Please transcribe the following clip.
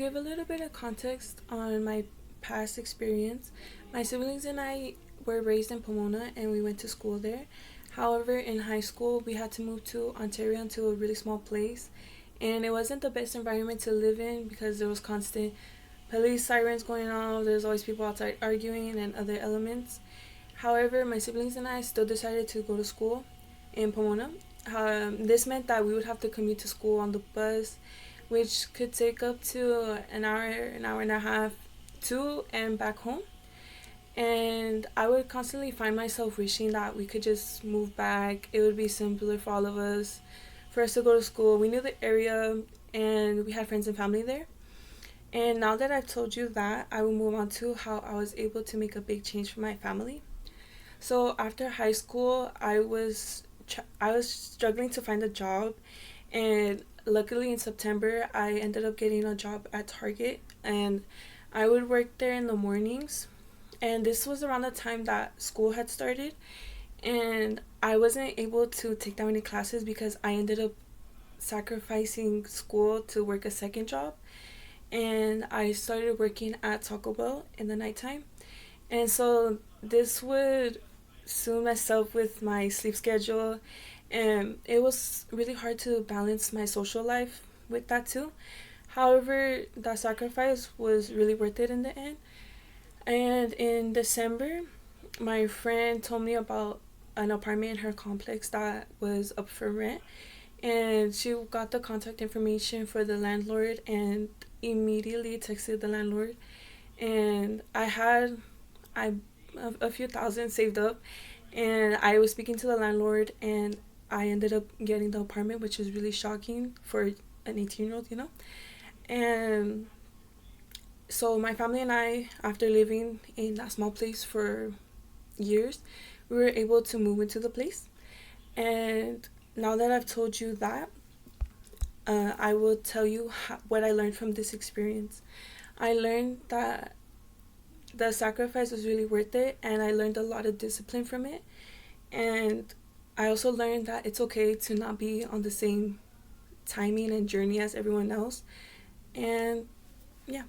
Give a little bit of context on my past experience. My siblings and I were raised in Pomona and we went to school there. However, in high school, we had to move to Ontario to a really small place, and it wasn't the best environment to live in because there was constant police sirens going on. There's always people outside arguing and other elements. However, my siblings and I still decided to go to school in Pomona. This meant that we would have to commute to school on the bus, which could take up to an hour and a half to and back home. And I would constantly find myself wishing that we could just move back. It would be simpler for all of us, for us to go to school. We knew the area and we had friends and family there. And now that I've told you that, I will move on to how I was able to make a big change for my family. So after high school, I was struggling to find a job, and luckily in September I ended up getting a job at Target, and I would work there in the mornings. And this was around the time that school had started, and I wasn't able to take that many classes because I ended up sacrificing school to work a second job, and I started working at Taco Bell in the nighttime. And so this would soon mess up with my sleep schedule, and it was really hard to balance my social life with that too. However, that sacrifice was really worth it in the end. And in December, my friend told me about an apartment in her complex that was up for rent, and she got the contact information for the landlord and immediately texted the landlord. And I a few thousand saved up, and I was speaking to the landlord, and I ended up getting the apartment, which is really shocking for an 18-year old. And so my family and I, after living in that small place for years, we were able to move into the place. And now that I've told you that, I will tell you what I learned from this experience. I learned that the sacrifice was really worth it, and I learned a lot of discipline from it. And I also learned that it's okay to not be on the same timing and journey as everyone else. And yeah,